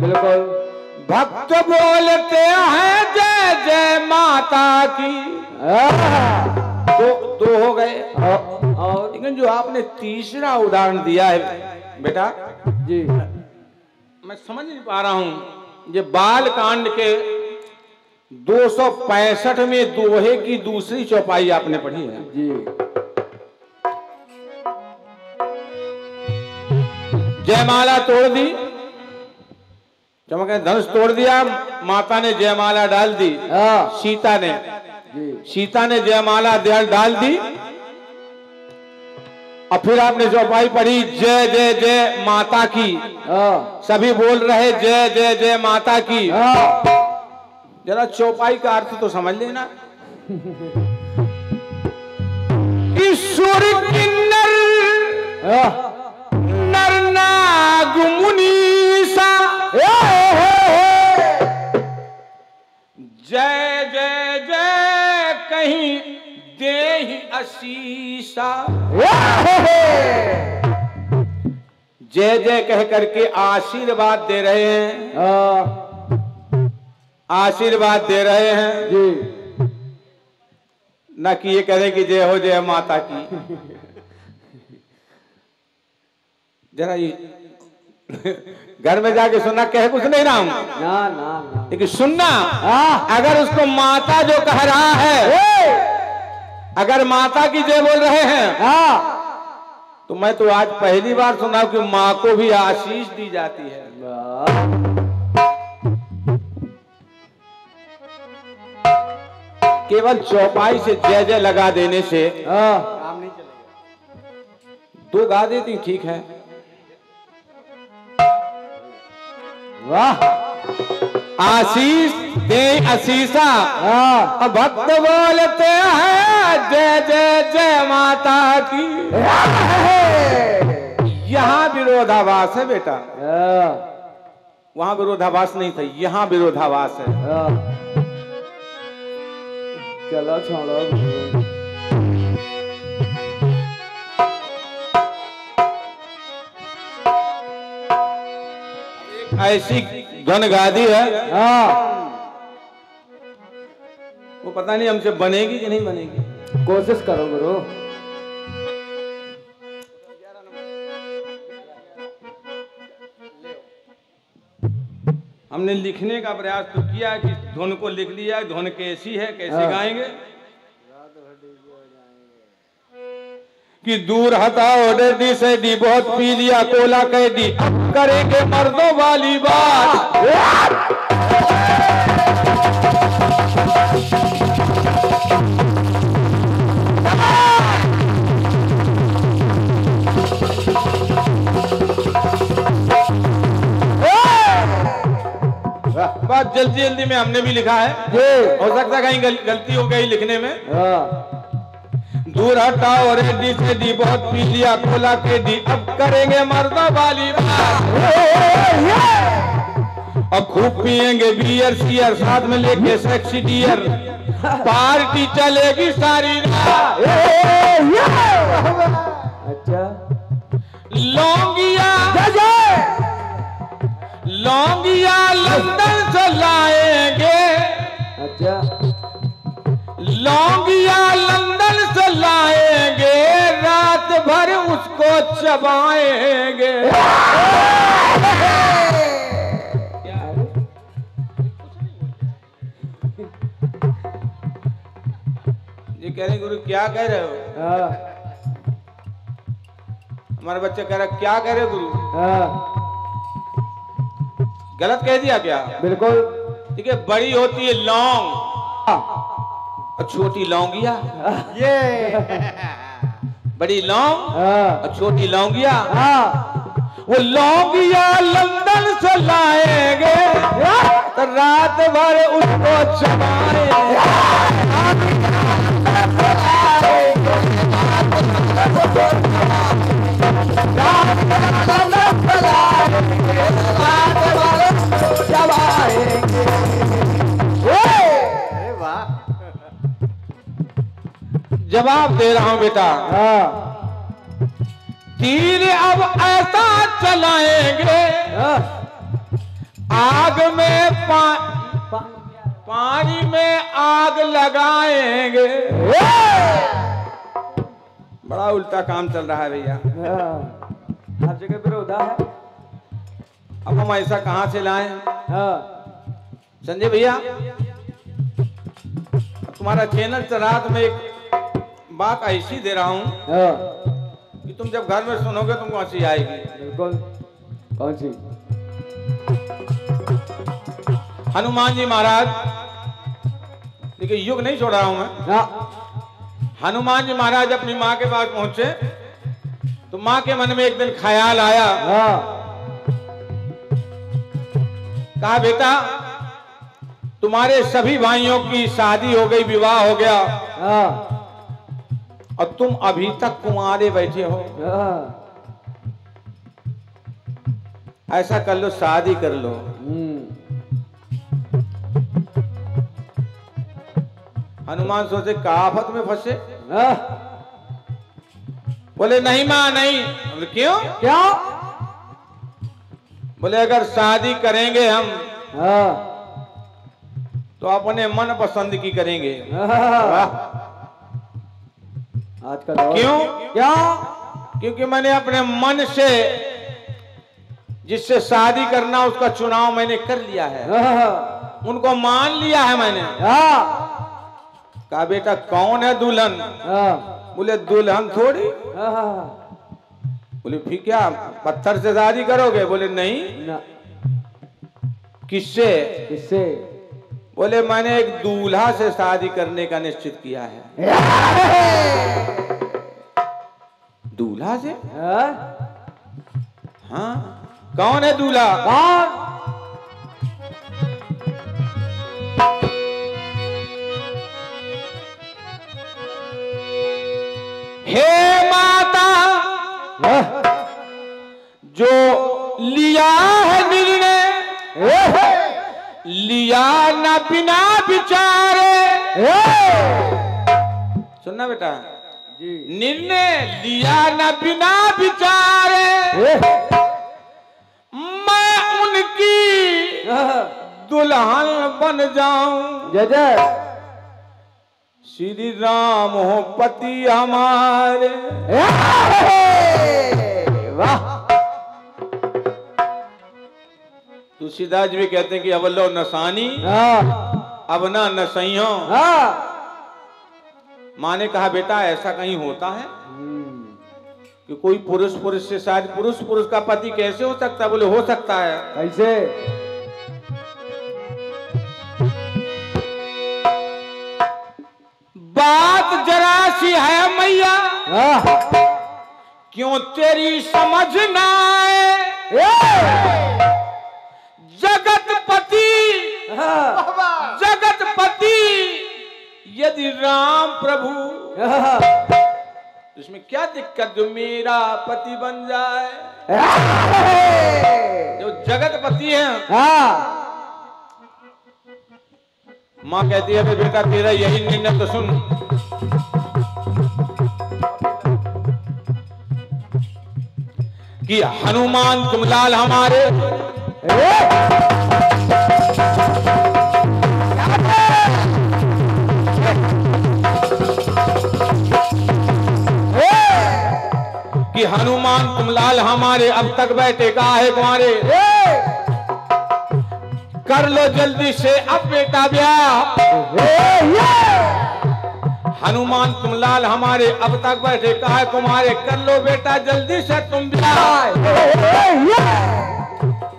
बिल्कुल। भक्त बोलते हैं जय जय माता की। दो हो गए। और लेकिन जो आपने तीसरा उदाहरण दिया है बेटा जी, मैं समझ नहीं पा रहा हूं। ये बाल कांड के 265 में दोहे की दूसरी चौपाई आपने पढ़ी है जी। जयमाला तोड़ दी, चमक धनुष तोड़ दिया, माता ने जयमाला डाल दी। सीता ने जयमाला डाल दी। और फिर आपने चौपाई पढ़ी जय जय जय माता की। सभी बोल रहे जय जय जय माता की। जरा चौपाई का अर्थ तो समझ लेना। ईश्वर किन्नर नर नाग मुनीसा जय जय जय कहीं देहि आशीषा। जय जय कह करके आशीर्वाद दे रहे हैं, आशीर्वाद दे रहे हैं जी। न कि ये कहे कि जय हो जय माता की। जरा ये घर में जाके सुनना, कह कुछ नहीं रहा हूं ना लेकिन सुनना। अगर उसको माता जो कह रहा है, अगर माता की जय बोल रहे हैं, तो मैं तो आज पहली बार सुना कि माँ को भी आशीष दी जाती है। केवल चौपाई से जय जय लगा देने से काम नहीं चलेगा। दो गा देती ठीक है। वाह। आशीष दे आशीषा। भक्त बोलते हैं जय जय जय माता की। यहाँ विरोधाभास है बेटा, वहां विरोधाभास नहीं था, यहाँ विरोधाभास है। चलो छोड़ो। ऐसी धन गादी है, वो पता नहीं हमसे बनेगी कि नहीं बनेगी। कोशिश करो गुरु। हमने लिखने का प्रयास तो किया कि धुन को लिख लिया, धुन कैसी है, कैसे गाएंगे। कि दूर हटाओ रेडी से डी, बहुत पी लिया कोला कह दी, अब करेंगे मर्दों वाली बात। बात जल्दी जल्दी में हमने भी लिखा है, हो सकता है कहीं गलती हो गई लिखने में। दूर हटाओ रेडी से दी, बहुत पी लिया कोला के दी, अब करेंगे मर्दों वाली बात। और खूब पिएंगे बियर सियर, साथ में लेके सेक्सी डियर, पार्टी चलेगी सारी रात। अच्छा। लौंगिया लंदन से लाएंगे। अच्छा। लौंगिया लंदन से लाएंगे, रात भर उसको चबाएंगे। ये कह रहे गुरु क्या कह रहे हो? हमारे बच्चे कह रहे क्या कह रहे गुरु? गलत कह दिया क्या? बिल्कुल। ठीक है, बड़ी होती है लौंग और छोटी लौंगिया। ये बड़ी लौंग और छोटी लौंगिया। वो लौंगिया लंदन से लाएंगे, तो रात भर उसको चबाएंगे। जवाब दे रहा हूं बेटा। तीर अब ऐसा चलाएंगे, आग में पानी में आग लगाएंगे। बड़ा उल्टा काम चल रहा है भैया। हर जगह विरोधा है। अब हम ऐसा कहां से लाएं? संजय भैया, तुम्हारा चैनल चल रहा तो मैं एक बात ऐसी दे रहा हूं कि तुम जब घर में सुनोगे तुमको हंसी आएगी। बिल्कुल। कौन सी? हनुमान जी महाराज, देखिए युग नहीं छोड़ रहा हूं मैं। हनुमान जी महाराज अपनी माँ के पास पहुंचे तो माँ के मन में एक दिन ख्याल आया। कहा बेटा, तुम्हारे सभी भाइयों की शादी हो गई, विवाह हो गया, और तुम अभी तक कुंवारे बैठे हो। ऐसा कर लो, शादी कर लो। हनुमान सोचे का आफत में फंसे। बोले नहीं मां नहीं। बोले क्यों? क्या? बोले अगर शादी करेंगे हम तो अपने मन पसंद की करेंगे। आज का दौर। क्यों? क्या? क्योंकि मैंने अपने मन से जिससे शादी करना उसका चुनाव मैंने कर लिया है, उनको मान लिया है मैंने। कहा बेटा कौन है दुल्हन? बोले दुल्हन थोड़ी। बोले फिर क्या पत्थर से शादी करोगे? बोले नहीं ना। किससे? किससे? बोले मैंने एक दूल्हा से शादी करने का निश्चित किया है। दूल्हा से? हाँ, कौन है दूल्हा? कौन? हे माता, जो लिया है निर्णय, लिया न बिना विचारे। सुनना बेटा जी, निर्णय लिया न बिना विचारे, मैं उनकी दुल्हन बन जाऊं। जय जय श्री राम हो पति हमारे। वाह। तुलसीदास जी भी कहते हैं कि अवलो नसानी अब ना नसइयो। माँ ने कहा बेटा ऐसा कहीं होता है कि कोई पुरुष पुरुष से शादी, पुरुष पुरुष का पति कैसे हो सकता है? बोले हो सकता है। कैसे? बात जरा सी है मैया, क्यों तेरी समझ ना आए। जगतपति जगतपति यदि राम प्रभु, इसमें क्या दिक्कत जो मेरा पति बन जाए? जो जगतपति है। माँ कहती है बेटा तेरा यही निर्णय तो सुन। कि हनुमान तुम लाल हमारे, कि हनुमान तुम लाल हमारे, अब तक बैठे काहे कुंवारे, कर लो जल्दी से अब बेटा ब्याह। हनुमान तुम लाल हमारे, अब तक बैठे काहे कुंवारे, कर लो बेटा जल्दी से तुम ब्याह।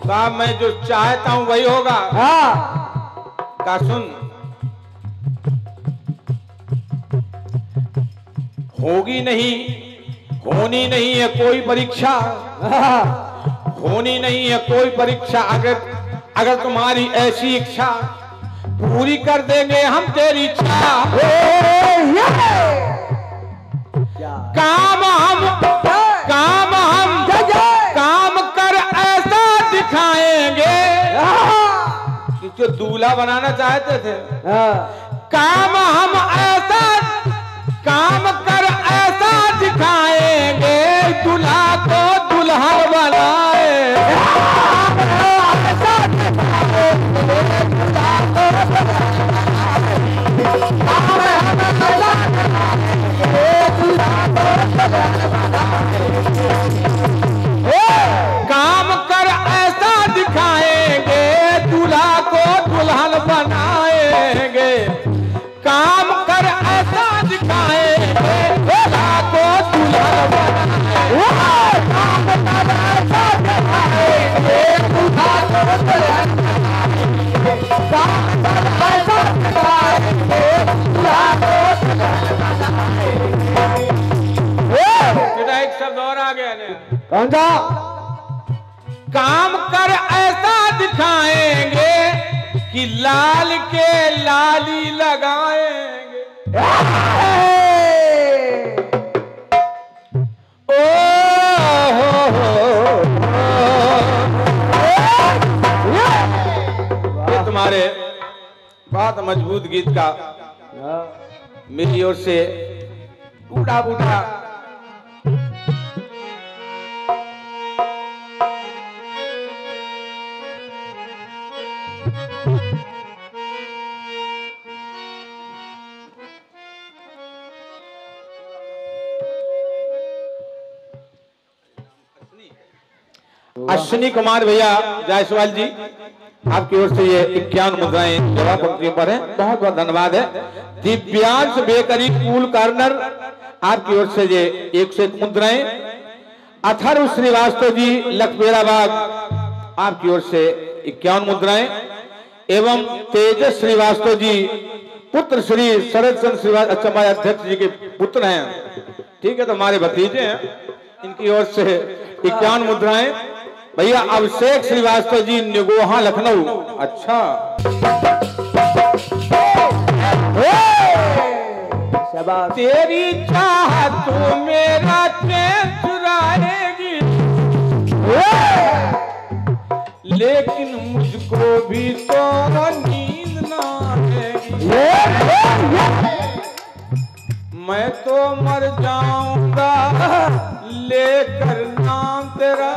कहा मैं जो चाहता हूं वही होगा। कहा सुन, होगी नहीं, होनी नहीं है कोई परीक्षा, होनी नहीं है कोई परीक्षा। अगर तुम्हारी ऐसी इच्छा पूरी कर देंगे हम तेरी इच्छा। काम हम काम कर ऐसा दिखाएंगे कि जो दूल्हा बनाना चाहते थे। काम हम ऐसा काम कर ऐसा दिखाएंगे, दूल्हा को दुल्हन बनाए। बेटा एक शब्द और आ गया ने। कौन सा? काम कर ऐसा दिखाएंगे कि लाल के लाली लगाएंगे। ओ ये तुम्हारे बहुत मजबूत गीत का मेरी ओर से बूढ़ा बूढ़ा अश्विनी कुमार भैया जायसवाल जी, आपकी ओर से ये 51 मुद्राएं जवाब पंक्तियों पर है। बहुत बहुत धन्यवाद है। दिव्यांश बेकरी कूल कार्नर, आपकी ओर से ये 101 मुद्राएं। अथर्व श्रीवास्तव जी लखपेरा बाग, आपकी ओर से 51 मुद्राएं। एवं तेजस श्रीवास्तव जी पुत्र श्री शरद चंद्र श्रीवास्तव, अच्छा हमारे अध्यक्ष जी के पुत्र हैं, ठीक है, तो हमारे भतीजे हैं, इनकी ओर से 51 मुद्राएं। भैया अभिषेक श्रीवास्तव जी निगोहा लखनऊ, अच्छा शाबाश। तेरी चाहत तो मेरा चैन चुराएगी, लेकिन मुझको भी तो नींद ना आएगी। मैं तो मर जाऊंगा लेकर नाम तेरा,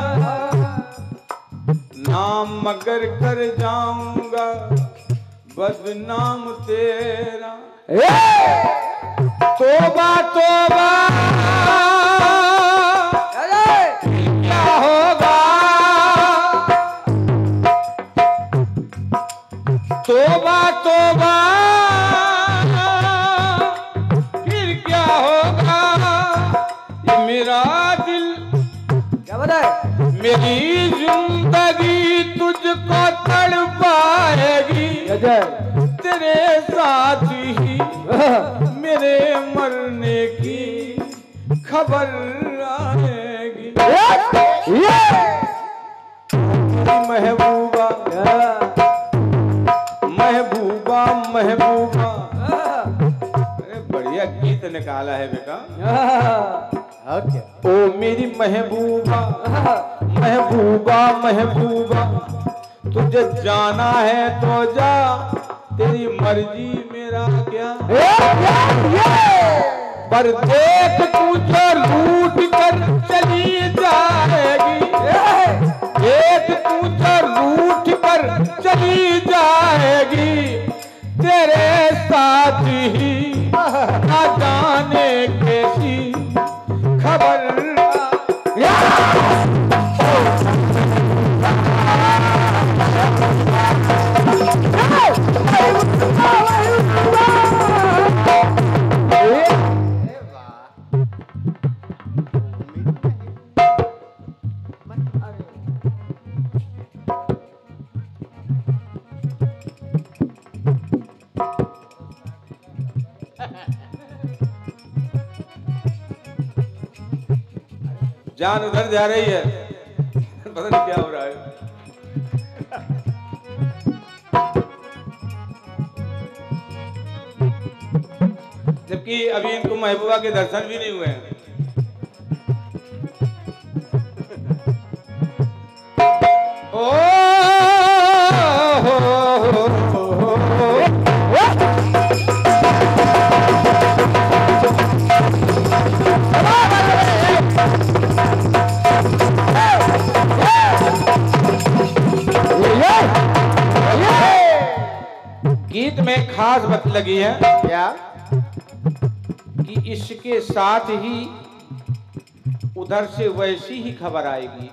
नाम मगर कर जाऊंगा बदनाम तेरा। तोबा तोबा क्या होगा, तोबा तोबा फिर क्या होगा। ये मेरा दिल क्या बताए? मेरी जिंदगी तुझको तड़पाएगी, तेरे साथ ही मेरे मरने की खबर आएगी। महबूबा महबूबा महबूबा, अरे बढ़िया गीत निकाला है बेटा। ओ मेरी महबूबा महबूबा महबूबा, तुझे जाना है तो जा, तेरी मर्जी मेरा क्या। पर देख तू जो लूट कर चली जाएगी, देख तू जो लूट कर चली जाएगी, तेरे साथ ही ना जाने कैसी खबर। जान उधर जा रही है, पता नहीं क्या हो रहा है। जबकि अभी इनको महबूबा के दर्शन भी नहीं हुए हैं। ओ गीत में खास बात लगी है क्या कि इसके साथ ही उधर से वैसी ही खबर आएगी,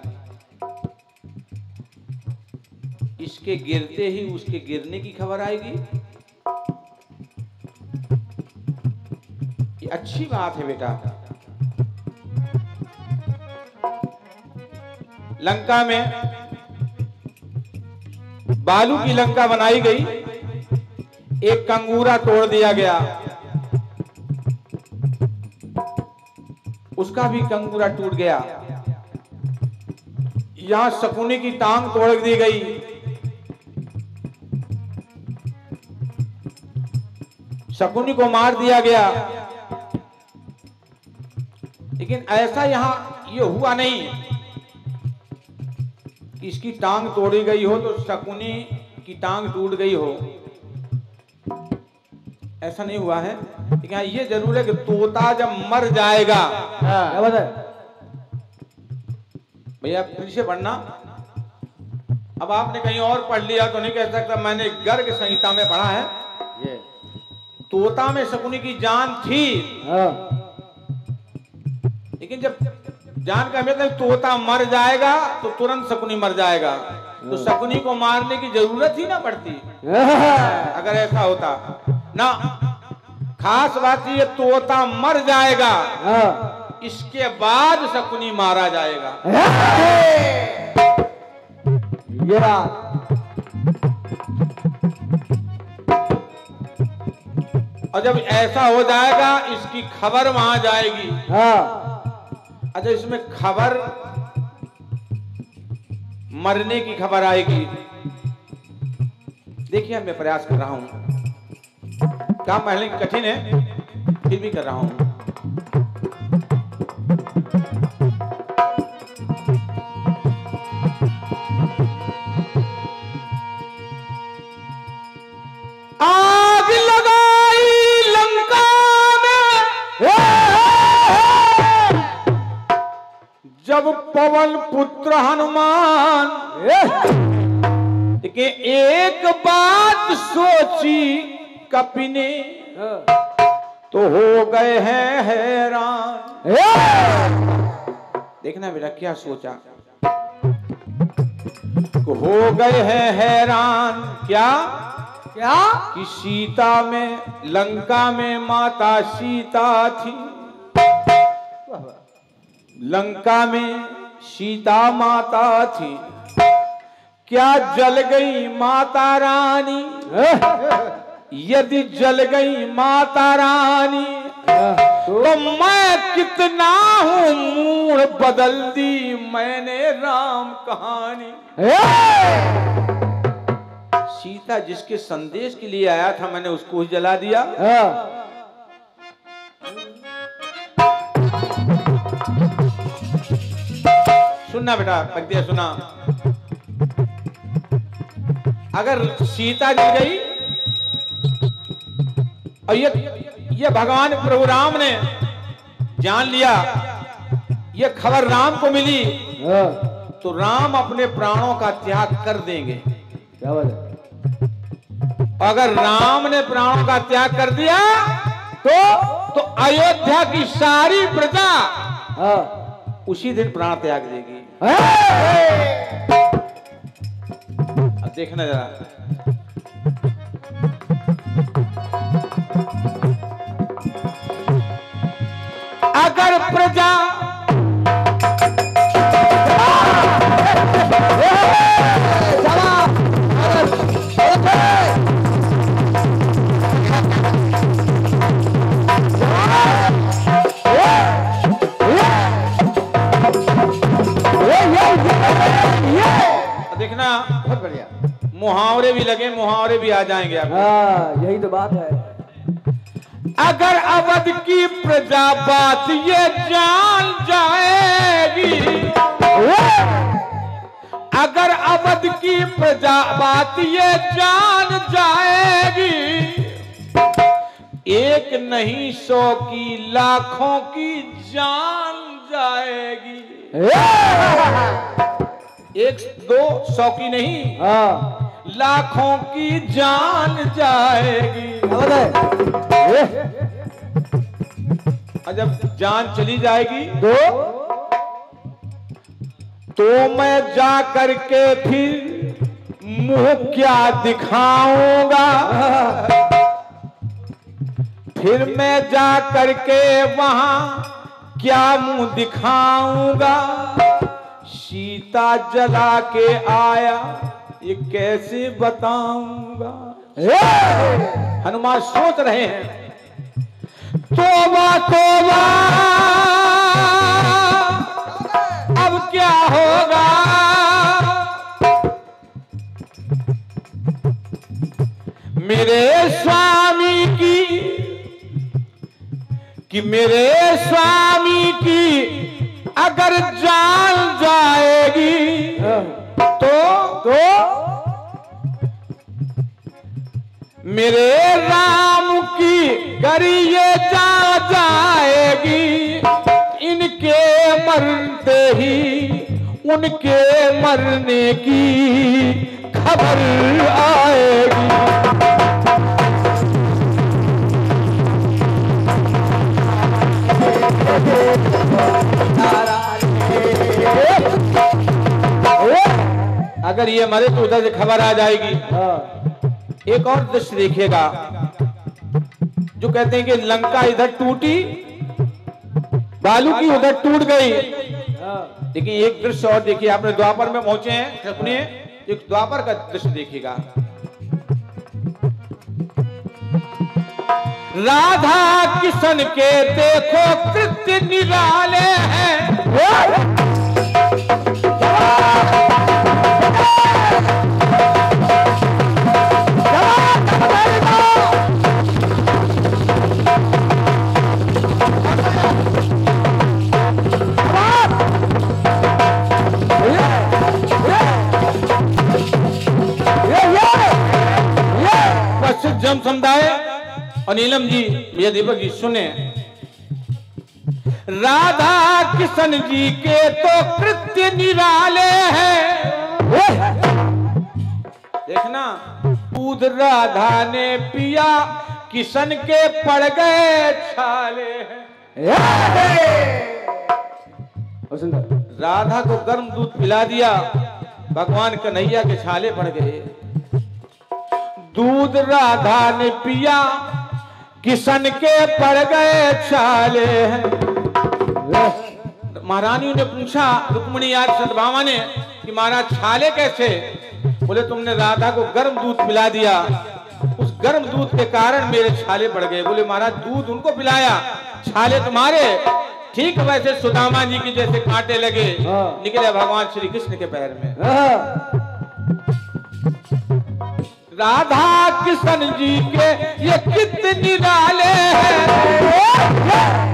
इसके गिरते ही उसके गिरने की खबर आएगी। ये अच्छी बात है बेटा। लंका में बालू की लंका बनाई गई, एक कंगूरा तोड़ दिया गया, उसका भी कंगूरा टूट गया। यहां शकुनी की टांग तोड़ दी गई, शकुनी को मार दिया गया। लेकिन ऐसा यहां ये हुआ नहीं कि इसकी टांग तोड़ी गई हो तो शकुनी की टांग टूट गई हो, ऐसा नहीं हुआ है। लेकिन ये जरूर है कि तोता जब मर जाएगा, क्या बात है भैया फिर से पढ़ना। अब आपने कहीं और पढ़ लिया तो नहीं कह सकता, मैंने गर्ग संहिता में पढ़ा है। ये तोता में शकुनी की जान थी, लेकिन जब जान का मतलब तोता मर जाएगा तो तुरंत शकुनी मर जाएगा, तो शकुनी को मारने की जरूरत ही ना पड़ती अगर ऐसा होता ना। खास बात ये तोता मर जाएगा, इसके बाद शकुनी मारा जाएगा। ये बात। और जब ऐसा हो जाएगा इसकी खबर वहां जाएगी। अच्छा, इसमें खबर मरने की खबर आएगी। देखिए मैं प्रयास कर रहा हूं, काम पहले कठिन है फिर भी कर रहा हूं। आग लगाई लंका में जब पवन पुत्र हनुमान, कि एक बात सोची कपि ने तो हो गए हैं हैरान। देखना बेटा क्या सोचा, हो गए हैं हैरान। क्या क्या कि सीता में, लंका में माता सीता थी, लंका में सीता माता थी, क्या जल गई माता रानी? यदि जल गई माता रानी तो मैं कितना हूं मूड, बदल दी मैंने राम कहानी। सीता जिसके संदेश के लिए आया था मैंने उसको ही जला दिया। सुनना बेटा, पंक्तियां सुना। अगर सीता जल गई और ये भगवान प्रभु राम ने जान लिया, ये खबर राम को मिली, तो राम अपने प्राणों का त्याग कर देंगे। क्या बात है? अगर राम ने प्राणों का त्याग कर दिया तो अयोध्या की सारी प्रजा उसी दिन प्राण त्याग देगी। अब देखना जरा, अगर प्रजा देखना, बहुत बढ़िया, मुहावरे भी लगे, मुहावरे भी आ जाएंगे आप। यही तो बात है। अगर अवध की प्रजा बात ये जान जाएगी, अगर अवध की प्रजा बात ये जान जाएगी, एक नहीं 100 की लाखों की जान जाएगी। 100-200 की नहीं, लाखों की जान जाएगी। और जब जान चली जाएगी तो मैं जा करके फिर मुंह क्या दिखाऊंगा, फिर मैं जा करके वहां क्या मुंह दिखाऊंगा। सीता जला के आया ये कैसे बताऊंगा। हनुमान सोच रहे हैं, तोबा तोबा अब क्या होगा। मेरे स्वामी कि मेरे स्वामी की अगर जान जाएगी तो मेरे राम की गरी ये जा जाएगी। इनके मरते ही उनके मरने की खबर आएगी। अगर ये मरे तो उधर से खबर आ जाएगी। एक और दृश्य देखिएगा, जो कहते हैं कि लंका इधर टूटी, बालू की उधर टूट गई। लेकिन एक दृश्य और देखिए, आपने द्वापर में पहुंचे हैं, सुनिए एक द्वापर का दृश्य देखिएगा। राधा किशन के देखो कृत्य निराले हैं। जम समुदाय और नीलम जी, भैया दीपक जी सुने, राधा किशन जी के तो कृत्य निराले हैं। देखना, दूध राधा ने पिया किशन के पड़ गए छाले हैं। राधा को गर्म दूध पिला दिया, भगवान कन्हैया के छाले पड़ गए। दूध राधा ने पिया किशन के पड़ गए छाले हैं। महारानी ने पूछा रुक्मिणी यार सतभामा ने कि महाराज छाले कैसे। बोले तुमने राधा को गर्म दूध पिला दिया, उस गर्म दूध के कारण मेरे छाले पड़ गए। बोले महाराज दूध उनको पिलाया, छाले तुम्हारे। ठीक वैसे सुदामा जी की जैसे कांटे लगे निकले भगवान श्री कृष्ण के पैर में। राधा किशन जी के ये कितने निराले हैं।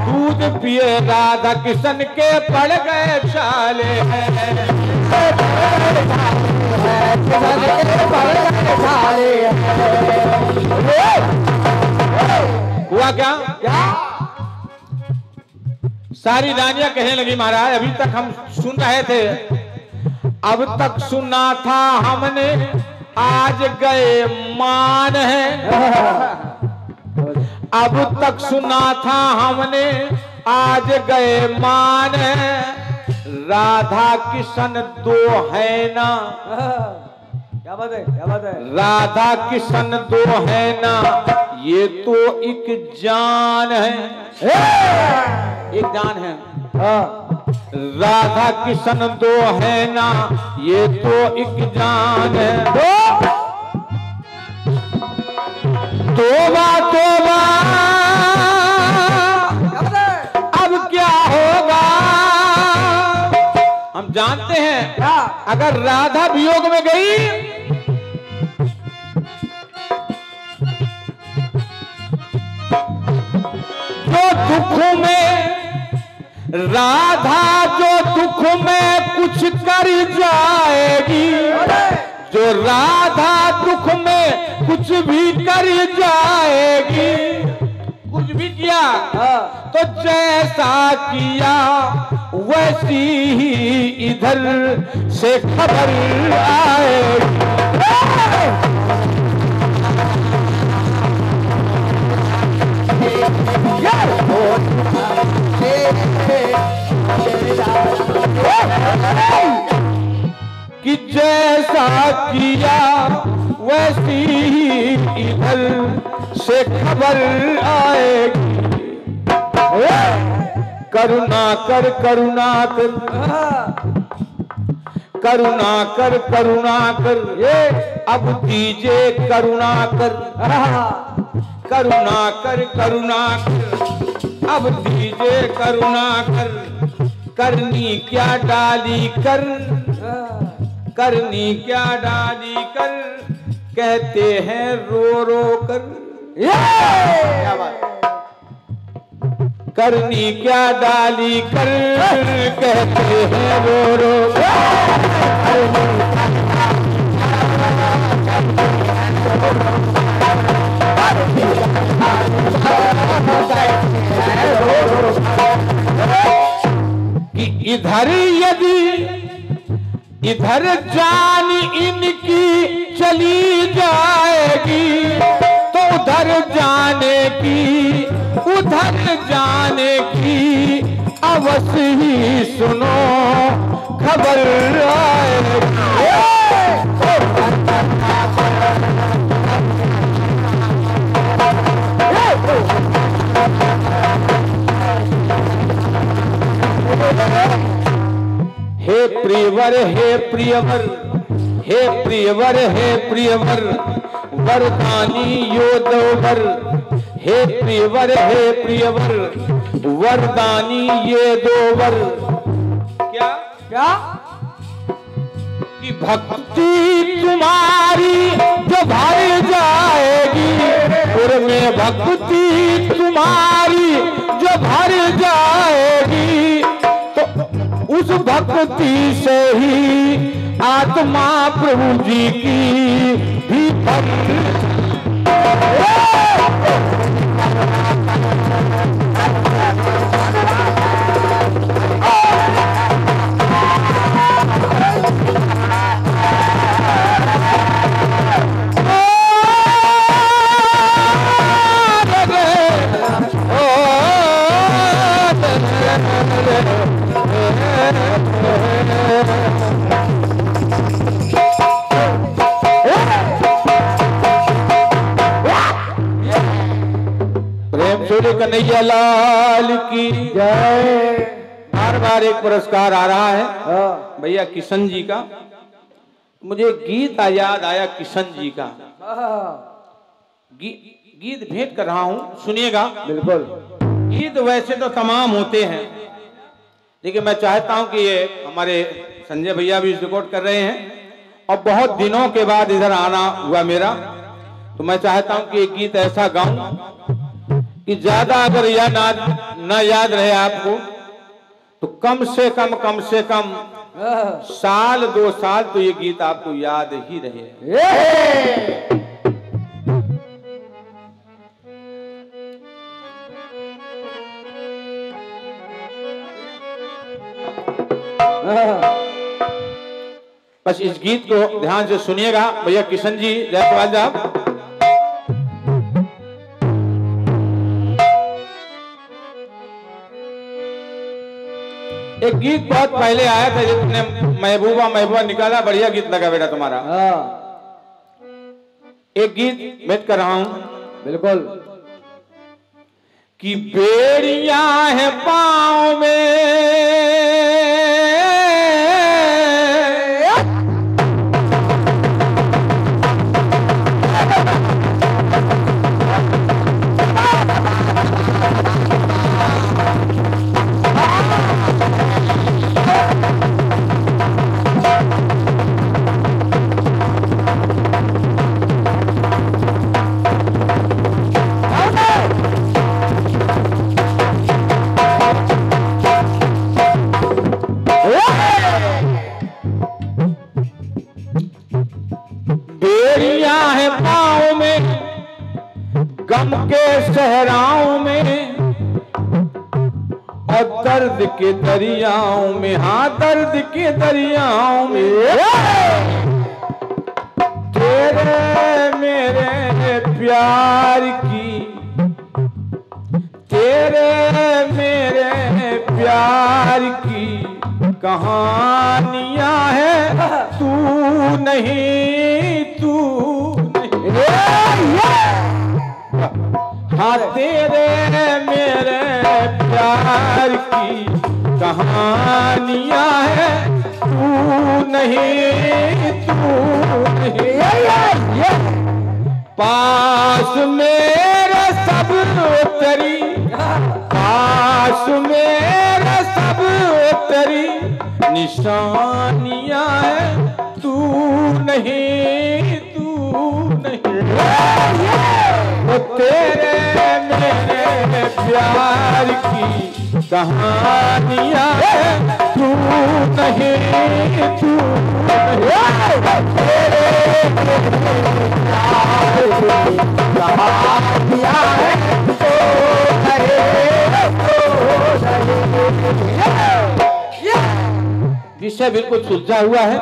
दूध पिए राधा किशन के पड़ गए छाले हैं। हुआ क्या? सारी रानियां कहने लगी महाराज अभी तक हम सुन रहे थे, अब तक सुना था हमने, आज गए मान है। अब तक सुना था हमने, आज गए मान है। राधा किशन दो है ना। क्या बात है, क्या बात है। राधा किशन दो है ना, ये तो एक जान है। एक जान है। राधा किशन दो है ना, ये तो एक जान है। तोबा तोबा अब क्या होगा। हम जानते हैं अगर राधा वियोग में गई जो दुख में, राधा जो दुख में कुछ कर जाएगी, जो राधा दुख में कुछ भी कर जाएगी, कुछ भी किया तो जैसा किया वैसी ही इधर से खबर आएगी। कि जैसा किया वैसी ही इधर से खबर आएगी। करुणा कर करुणा कर करुणा कर, ये अब दीजे करुणा कर, करुणा कर करुणा कर, अब दीजे करुणा कर, करनी क्या डाली कर, करनी क्या डाली कर, कहते हैं रो रो कर, क्या बात, करनी क्या डाली कर, कहते हैं रो रो कि इधर यदि इधर जान इनकी चली जाएगी तो उधर जाने की, उधर जाने की अवश्य ही सुनो खबर आएगी। हे प्रियवर हे प्रियवर, हे प्रियवर हे प्रियवर, वरदानी योदवर, हे प्रियवर हे प्रियवर, वरदानी ये दो वर। क्या क्या कि भक्ति तुम्हारी जो भर जाएगी, में भक्ति तुम्हारी जो भर जाएगी तो उस भक्ति से ही आत्मा प्रभु जी की भी भक्ति। कन्हैया लाल की जय। बार बार एक पुरस्कार आ रहा है भैया किशन जी का। मुझे गीत याद आया किशन जी का, गीत भेंट कर रहा हूं, सुनिएगा। बिल्कुल। गीत वैसे तो तमाम होते हैं, लेकिन मैं चाहता हूं कि ये हमारे संजय भैया भी रिकॉर्ड कर रहे हैं और बहुत दिनों के बाद इधर आना हुआ मेरा, तो मैं चाहता हूं कि एक गीत ऐसा गाऊं कि ज्यादा अगर याद ना याद रहे आपको तो कम से कम साल 2 साल तो ये गीत आपको याद ही रहे। बस इस गीत को ध्यान से सुनिएगा भैया किशन जी जयपाल साहब। एक गीत बहुत पहले आया था जिसने महबूबा महबूबा निकाला, बढ़िया गीत लगा बेटा तुम्हारा। एक गीत भेंट कर रहा हूं। बिल्कुल। कि बेड़ियां है पांव में गम के सहराओं में और दर्द के दरियाओं में, हाँ दर्द के दरियाओं में तेरे मेरे प्यार की, तेरे मेरे प्यार की कहानियां हैं, तू नहीं तू नहीं। हाँ तेरे मेरे प्यार की कहानियां हैं, तू नहीं तू नहीं, पास मेरे सब तेरी, पास मेरे सब तेरी निशानियां है, तू नहीं वो तेरे मेरे प्यार की कहानियां है, तू नहीं तेरे प्यार की कहानियां है, विषय बिल्कुल सुलझा हुआ है।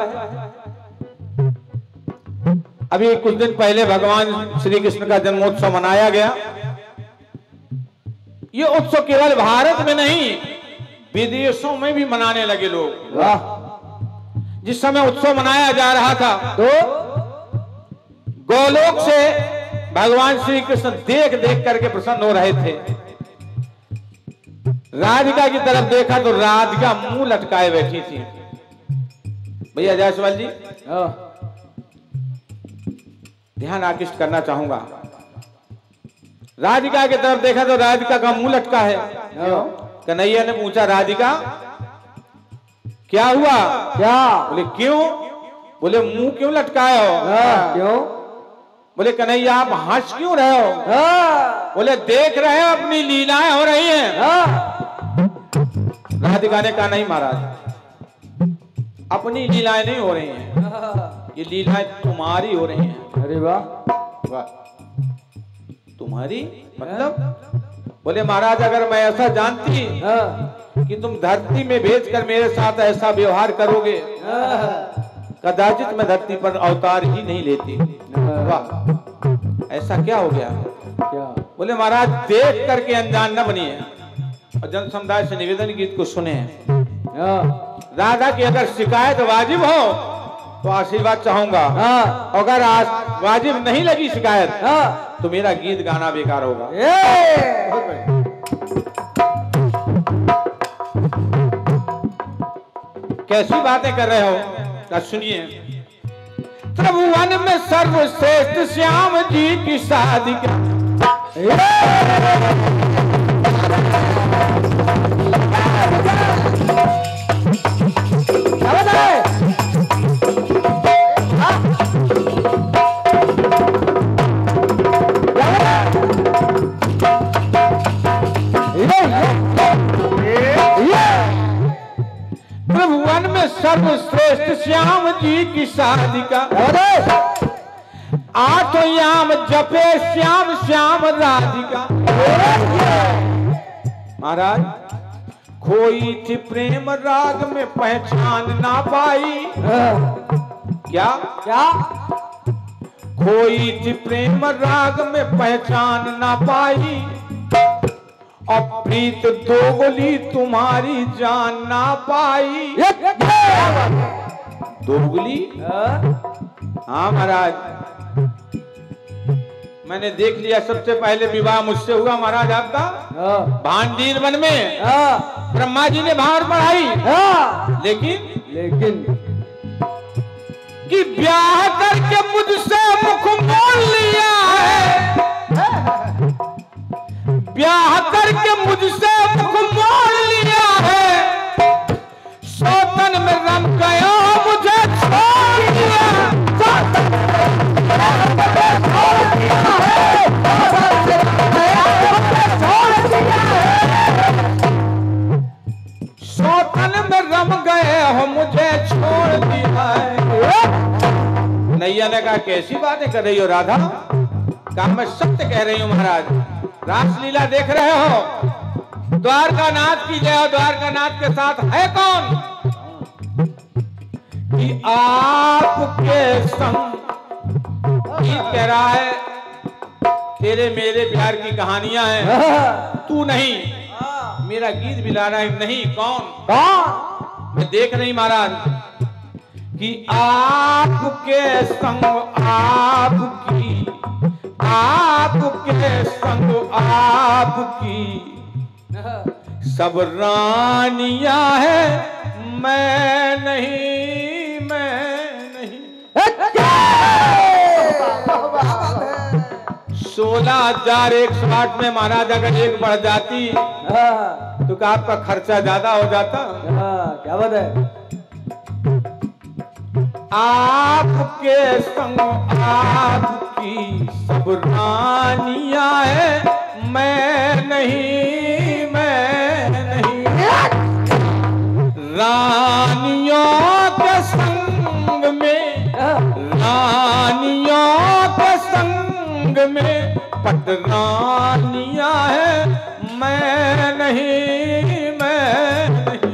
अभी कुछ दिन पहले भगवान श्री कृष्ण का जन्मोत्सव मनाया गया। ये उत्सव केवल भारत में नहीं, विदेशों में भी मनाने लगे लोग। वाह! जिस समय उत्सव मनाया जा रहा था तो गोलोक से भगवान श्री कृष्ण देख देख करके प्रसन्न हो रहे थे। राधिका की तरफ देखा तो राधिका मुंह लटकाए बैठी थी। भैया जायसवाल जी, ध्यान आकृष्ट करना चाहूंगा। राधिका की तरफ देखा तो राधिका का मुंह लटका है। कन्हैया ने पूछा, राधिका क्या हुआ? क्या? बोले क्यों? बोले मुंह क्यों लटकाए हो? क्यों? बोले कन्हैया आप हंस क्यों रहे हो? बोले देख रहे हो अपनी लीलाएं हो रही हैं। राधिका ने कहा नहीं महाराज, अपनी लीलाएं नहीं हो रही हैं, ये लीलाएं तुम्हारी हो रही हैं। अरे वाह वाह, तुम्हारी मतलब? बोले महाराज अगर मैं ऐसा जानती कि तुम धरती में भेजकर मेरे साथ ऐसा व्यवहार करोगे, कदाचित मैं धरती पर अवतार ही नहीं लेती। वाह, ऐसा क्या हो गया? क्या? बोले महाराज देख करके अनजान न बनिए और जन समुदाय से निवेदन गीत को सुने। राधा की अगर शिकायत वाजिब हो तो आशीर्वाद चाहूंगा, अगर वाजिब नहीं लगी शिकायत तो मेरा गीत गाना बेकार होगा। कैसी बातें कर रहे हो? सुनिए, त्रिभुवन में सर्वश्रेष्ठ श्याम जी की शादी का त्रिभुवन में सर्वश्रेष्ठ श्याम जी की शादी का आठ याम जपे श्याम श्याम राधिका। महाराज खोई थी प्रेम राग में पहचान ना पाई। क्या क्या? खोई थी प्रेम राग में पहचान ना पाई, अप्रीत दोगली तुम्हारी जान ना पाई। दोगली? हाँ महाराज, मैंने देख लिया। सबसे पहले विवाह मुझसे हुआ महाराज आपका भांडीर वन में। ब्रह्मा जी ने भार पढ़ाई, लेकिन कि ब्याह करके मुझसे मुख मोड़ लिया है, ब्याह करके मुझसे मुख मोड़ लिया है, सौतन में रम गया मुझे छोड़ दिया। सौतन में रम गए हो मुझे छोड़ दिया है। नैया ने कहा कैसी बातें कर रही हो राधा? कहा मैं सत्य कह रही हूं महाराज, रासलीला देख रहे हो, द्वारका नाथ की जय। द्वारका नाथ के साथ है कौन? कि आपके संग गीत कह रहा है, तेरे मेरे प्यार की कहानियां हैं, तू नहीं। मेरा गीत भी ला रहा है, नहीं कौन? मैं देख रही महाराज कि आपके संग आपकी, आपके संग आपकी सब रानियां हैं, मैं नहीं, मैं 16,108 में महाराज अगर एक बढ़ जाती हाँ तो क्या आपका खर्चा ज्यादा हो जाता? हाँ, क्या बात है? आपके संग आपकी सब रानियां है, मैं नहीं, मैं नहीं। रानियों के संग में, रानियों के संग में पटरानियां है, मैं नहीं, मैं नहीं।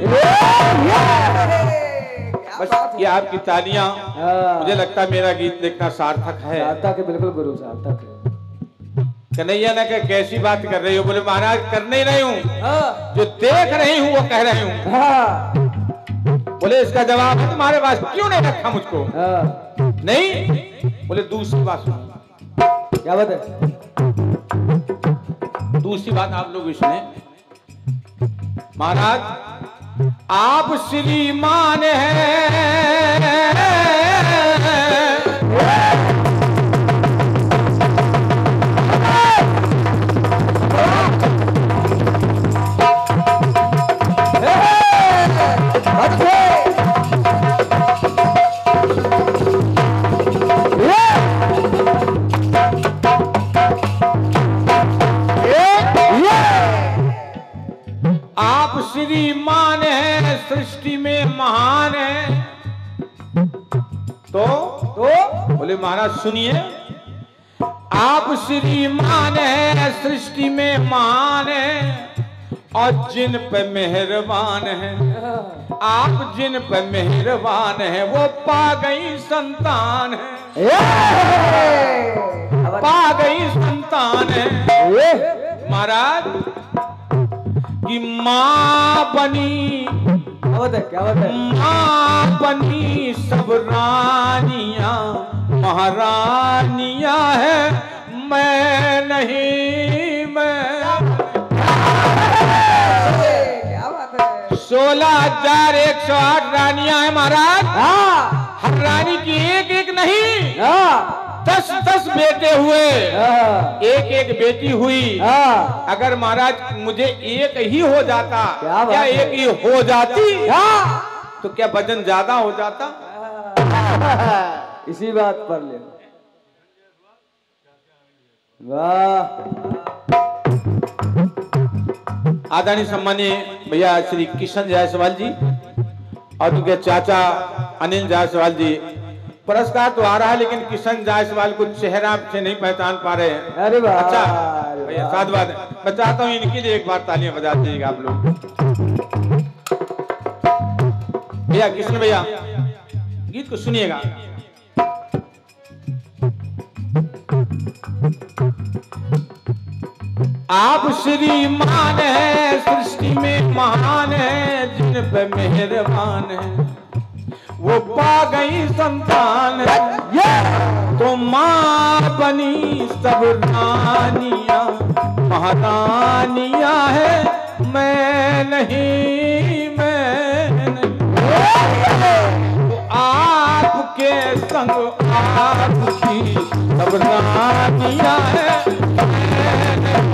बस ये आपकी तालियां, मुझे लगता है मेरा गीत देखना सार्थक है। सार्थक है, बिल्कुल गुरु सार्थक है। कन्हैया ने कहा कैसी बात कर रही हो? बोले महाराज कर नहीं रही हूँ, जो देख रही हूँ वो कह रही हूँ। बोले इसका जवाब है तुम्हारे पास, क्यों नहीं रखा मुझको? नहीं? बोले दूसरी बात सुनो। क्या बात है? दूसरी बात आप लोग इसमें, महाराज आप श्रीमान हैं, आप श्रीमान है, सृष्टि में महान है। तो बोले महाराज सुनिए, आप श्रीमान है, सृष्टि में महान है, और जिन पे मेहरबान है, आप जिन पे मेहरबान है वो पा गई संतान है, पा गई संतान है। महाराज कि माँ बनी, क्या बात है? क्या बात है? माँ बनी सब रानियां महारानियां है, मैं नहीं, मैं। क्या बात है? 16,108 रानियां हैं महाराज। हर रानी की एक एक नहीं, 10-10 बेटे हुए, एक एक बेटी हुई। अगर महाराज मुझे एक ही हो जाता, क्या एक ही हो जाती तो क्या वजन ज्यादा हो जाता? इसी बात पर ले। वाह, आदरणीय सम्मानीय भैया श्री किशन जायसवाल जी और उनके चाचा अनिल जायसवाल जी, पुरस्कार तो आ रहा है लेकिन किशन जायसवाल को चेहरा से नहीं पहचान पा रहे हैं। अरे वाह, अच्छा भैया साधुवाद है। मैं चाहता हूँ इनके लिए एक बार तालियां बजा दीजिएगा आप लोग। भैया किशन भैया गीत को सुनिएगा। आप श्रीमान है, सृष्टि में महान है, जिन पे मेहरबान है वो पा गई संतान है। तो माँ बनी सब रानियां महारानियां है, मैं नहीं, मैं नहीं। तो आपके संग आपकी सब रानियां है, मैं नहीं।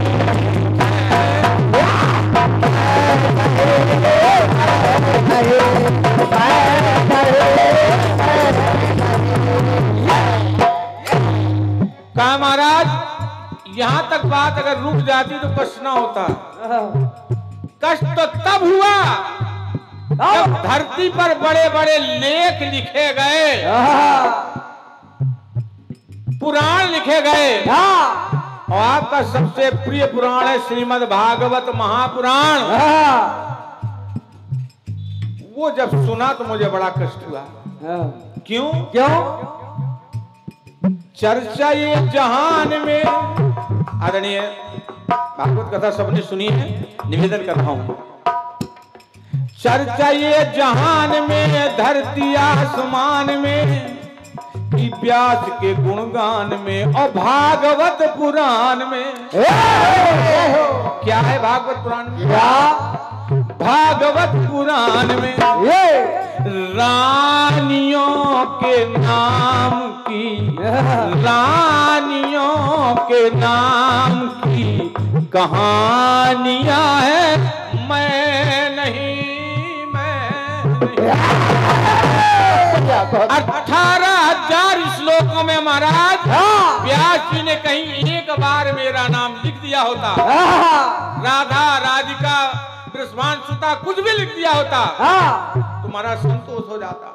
कहा महाराज यहां तक बात अगर रुक जाती तो कष्ट ना होता। कष्ट तो तब हुआ जब धरती पर बड़े बड़े लेख लिखे गए, पुराण लिखे गए, और आपका सबसे प्रिय पुराण है श्रीमद् भागवत महापुराण। वो जब सुना तो मुझे बड़ा कष्ट हुआ। क्यों? चर्चा ये जहान में, आदरणीय भागवत कथा सबने सुनी है, निवेदन कर रहा हूं। चर्चा ये जहान में, धरती आसमान में, कि व्यास के गुणगान में और भागवत पुराण में। क्या है भागवत पुराण में? भागवत पुराण में रानियों के नाम की, रानियों के नाम की कहानियां हैं। मैं नहीं 18,000 श्लोकों में महाराज व्यास जी ने कहीं एक बार मेरा नाम लिख दिया होता, राधा राधिका वृषभान सुता कुछ भी लिख दिया होता, तुम्हारा संतोष हो जाता।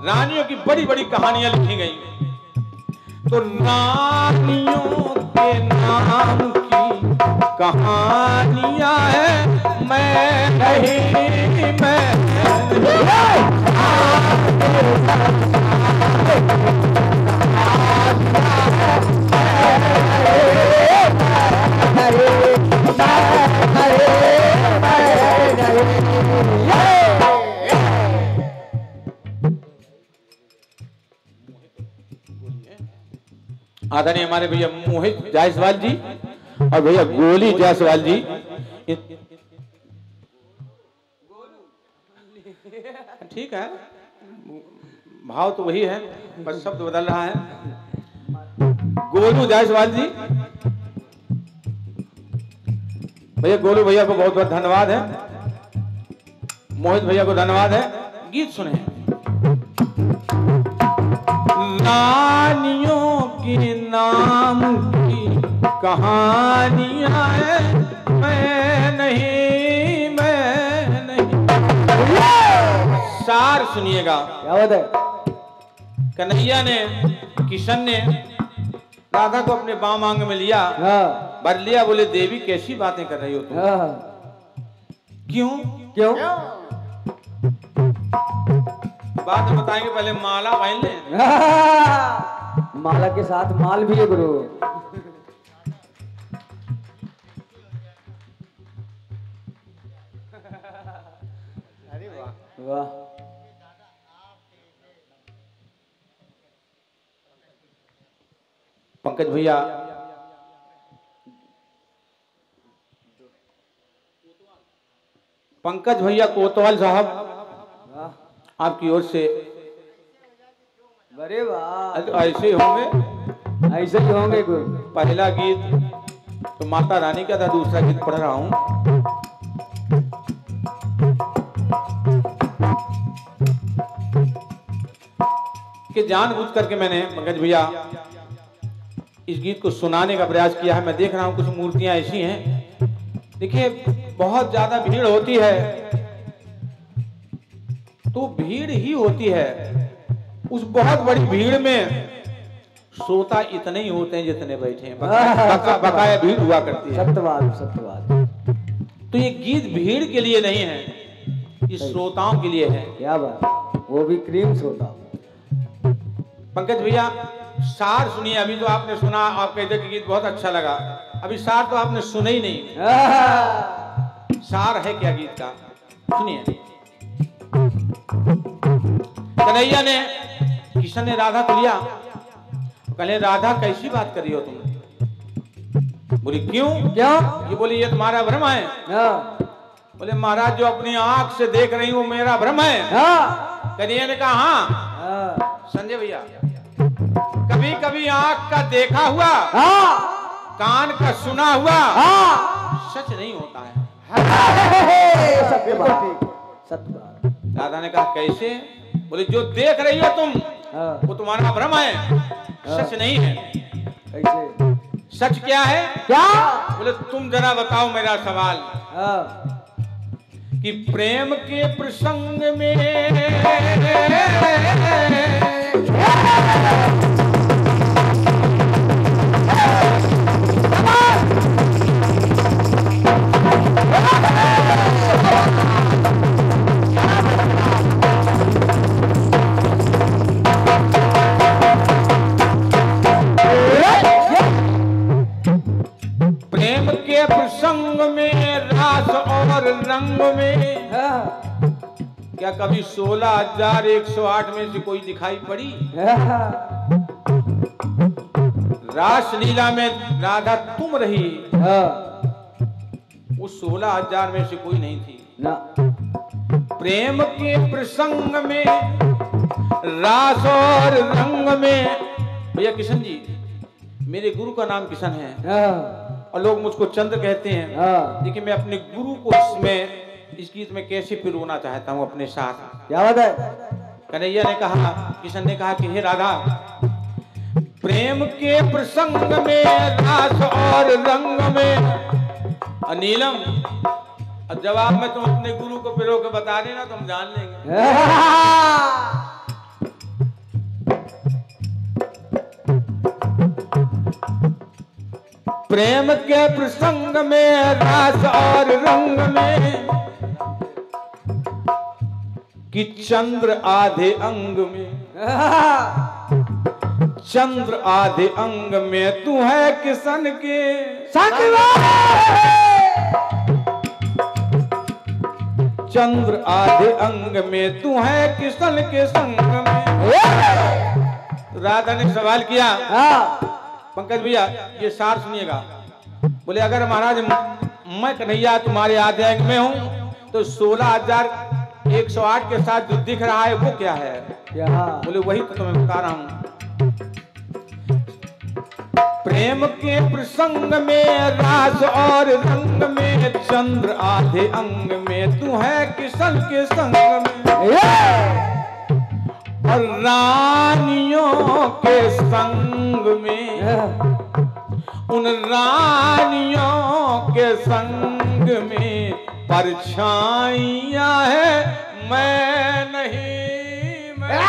रानियों की बड़ी बड़ी कहानियां लिखी गई, तो रानियों के नाम की कहानियां हैं। मैं नहीं, मैं आदरणीय हमारे भैया मोहित जायसवाल जी और भैया गोली जायसवाल जी, ठीक है, भाव तो वही है, बस शब्द बदल रहा है। गोलू जायसवाल जी, भैया गोलू भैया को बहुत बहुत धन्यवाद है, मोहित भैया को धन्यवाद है। गीत सुने, रानियों के नाम की कहानियां हैं। मैं नहीं, मैं नहीं। सार सुनिएगा। क्या बात है? कन्हैया ने, किशन ने राधा को अपने बाम आंग में लिया, भर लिया, बोले देवी कैसी बातें कर रही हो तुम? क्यों क्यों? बात बताएंगे, पहले माला पहन ले। माला के साथ माल भी है गुरु। अरे वाह वाह, पंकज भैया, पंकज भैया कोतवाल साहब, आपकी ओर से अरे वाह, ऐसे ही होंगे, ऐसे ही होंगे गुरु। पहला गीत तो माता रानी का था, दूसरा गीत पढ़ रहा हूं। कि जानबूझ करके मैंने पंकज भैया इस गीत को सुनाने का प्रयास किया है। मैं देख रहा हूं कुछ मूर्तियां ऐसी हैं, देखिए बहुत ज्यादा भीड़ होती है, तो भीड़ ही होती है, उस बहुत बड़ी भीड़ में श्रोता इतने ही होते हैं जितने बैठे हैं, बकाया भीड़ हुआ करती है। सत्यवाद, सत्यवाद। तो ये गीत भीड़ के लिए नहीं है, ये श्रोताओं के लिए है। क्या बात, वो भी क्रीम सोता। पंकज भैया सार सुनिए। अभी तो आपने सुना, आप कहते कि गीत बहुत अच्छा लगा, अभी सार तो आपने सुना ही नहीं। सार है क्या गीत का, सुनिए। कन्हैया ने, किशन ने राधा को लिया, कहले राधा कैसी बात कर रही हो तुम? बोली क्यों? क्या? ये बोली ये तुम्हारा भ्रम है। बोले महाराज जो अपनी आंख से देख रही हूं मेरा भ्रम है। कन्हैया ने कहा हाँ संजय भैया, कभी कभी आंख का देखा हुआ, कान का सुना हुआ सच नहीं होता है। सत्य बात, सत्य बात। राधा ने कहा कैसे? बोले जो देख रही हो तुम वो तुम्हारा भ्रम है, सच नहीं है। कैसे? सच क्या है? क्या? बोले तुम जरा बताओ मेरा सवाल, कि प्रेम के प्रसंग में प्रेम के प्रसंग में रास और रंग में क्या कभी 16,108 में से कोई दिखाई पड़ी? रास लीला में राधा तुम रही, वो 16,000 में से कोई नहीं थी। प्रेम के प्रसंग में रास और रंग में। भैया किशन जी, मेरे गुरु का नाम किशन है हाँ, और लोग मुझको चंद्र कहते हैं। हाँ। देखिए, मैं अपने गुरु को इसमें इस गीत में कैसे पिरोना चाहता हूँ अपने साथ। क्या बात है? कन्हैया ने कहा, किशन ने कहा कि हे राधा, प्रेम के प्रसंग में रास और रंग में। और नीलम, अब जवाब में तुम अपने गुरु को पिरो के बता देना तो हम जान लेंगे। प्रेम के प्रसंग में रास और रंग में कि चंद्र आधे अंग में, चंद्र आधे अंग में तू है किशन के संग में। चंद्र आधे अंग में तू है किशन के संग में। राधा ने सवाल किया, पंकज भैया ये सार सुनिएगा। बोले अगर महाराज मैं कन्हैया तुम्हारे आधे अंग में हूं तो 16,108 के साथ जो दिख रहा है वो क्या है? बोले वही तो तुम्हें बता रहा हूं। प्रेम के प्रसंग में रास और रंग में चंद्र आधे अंग में तू है किशन के संग में। और रानियों के संग में, उन रानियों के संग में परछाइयां है मैं नहीं मैं।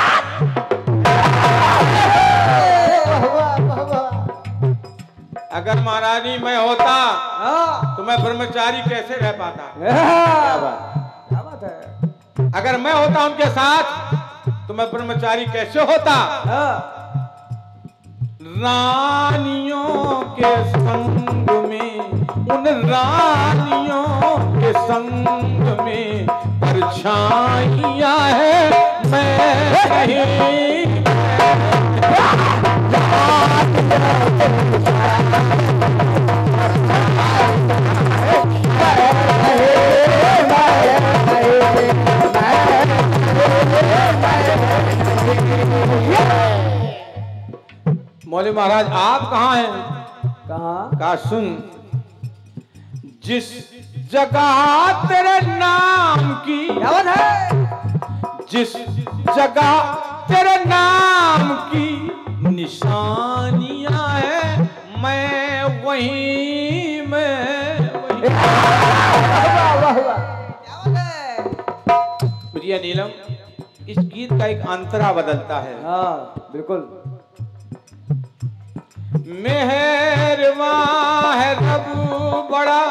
अगर महारानी मैं होता तो मैं ब्रह्मचारी कैसे रह पाता? क्या बात है? अगर मैं होता उनके साथ तो मैं ब्रह्मचारी कैसे होता? रानियों के संग में, उन रानियों के संग में परछाइयां है मैं नहीं। मौली महाराज आप कहाँ हैं? कहाँ? कहा सुन, जिस जगह तेरे नाम की, क्या बात है? जिस जगह तेरे नाम की निशानियां है मैं वहीं प्रिय नीलम, इस गीत का एक अंतरा बदलता है। हाँ बिल्कुल। मेहरबान है रब बड़ा,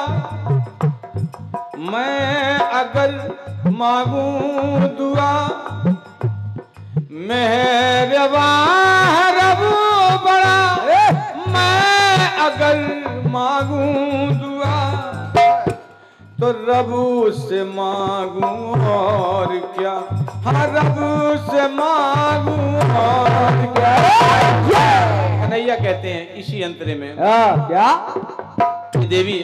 मैं अगर मांगूं दुआ। मेहरबान है रब बड़ा, मैं अगर मांगूं दुआ तो रब से मांगूं और क्या। हाँ रब से मांगूं और क्या। कन्हैया कहते हैं इसी अंतरे में, क्या? देवी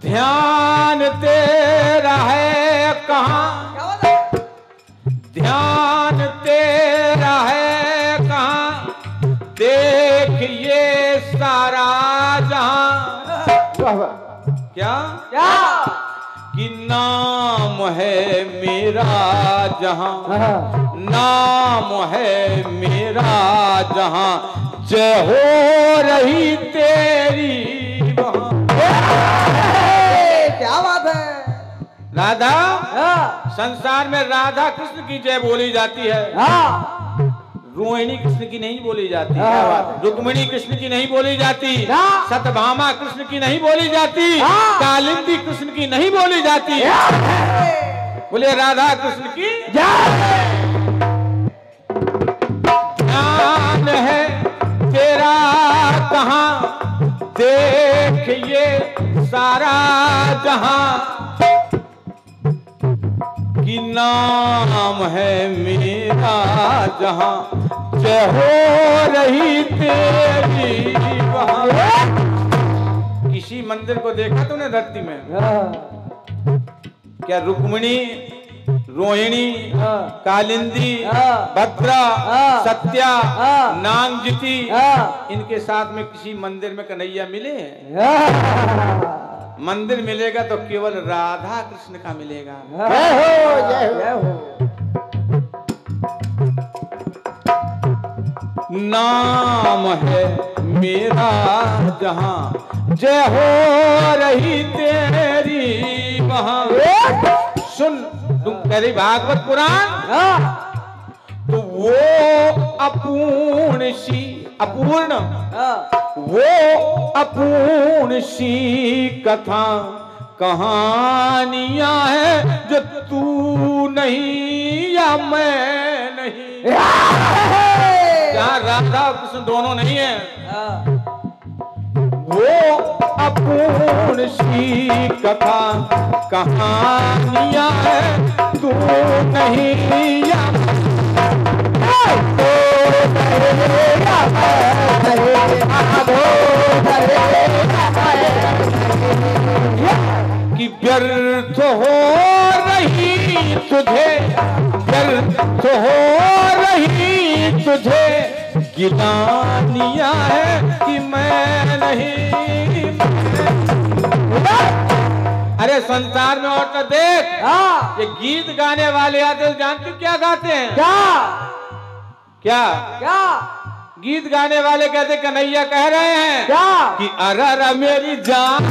ध्यान तेरा है कहाँ, ध्यान तेरा है कहाँ, देख ये सारा जहां। क्या क्या? कि नाम है मेरा जहां, नाम है मेरा जहां, जय हो रही तेरी वहां। क्या बात है? राधा, संसार में राधा कृष्ण की जय बोली जाती है, रोहिणी कृष्ण की नहीं बोली जाती, रुक्मिणी कृष्ण की नहीं बोली जाती, सत्यभामा कृष्ण की नहीं बोली जाती, कालिंदी कृष्ण की नहीं बोली जाती। बोले राधा कृष्ण की ध्यान है तेरा कहाँ, देख ये सारा जहां, कि नाम है मेरा जहां, जय हो रही तेरी वहां। किसी मंदिर को देखा तूने धरती में? क्या रुक्मिणी, रोहिणी, हाँ। कालिंदी, हाँ। भद्रा, हाँ। सत्या, हाँ। नांगजिती, हाँ। इनके साथ में किसी मंदिर में कन्हैया मिले हैं? हाँ। मंदिर मिलेगा तो केवल राधा कृष्ण का मिलेगा। जय हो जय हो जय हो। नाम है मेरा जहां, जय हो रही तेरी वहां। सुन, तुम कह रही भागवत पुराण, हाँ। तो वो अपूर्ण सी, अपूर्ण, हाँ। वो अपूर्ण सी कथा कहानियां हैं जो तू नहीं या मैं नहीं। जहाँ राधा और कृष्ण दोनों नहीं है, हाँ। वो अपूर्ण सी कथा कहानियां हैं तू नहीं या कि व्यर्थ हो रही तुझे, व्यर्थ हो रही तुझे गिलानियां है कि मैं नहीं। अरे संसार में और तो देख, हाँ। ये गीत गाने वाले आते हो, जानते हो क्या गाते हैं? क्या क्या क्या गीत गाने वाले कहते कन्हैया कह रहे हैं क्या कि अरे मेरी जान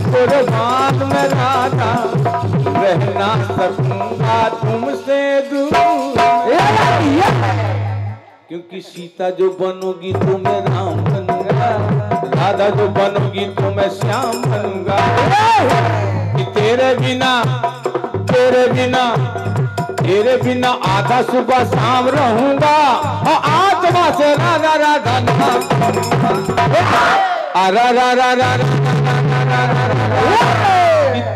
कुर्बान में राधा, रह ना सकूंगा तुमसे दूर, क्योंकि सीता जो बनोगी तो मैं राम बनूंगा, राधा जो बनोगी तो मैं श्याम बनूंगा। कि तेरे बिना, तेरे बिना, तेरे बिना आधा सुबह शाम रहूंगा, और आत्मा से राधा राधा नाम। अरा रा रा रा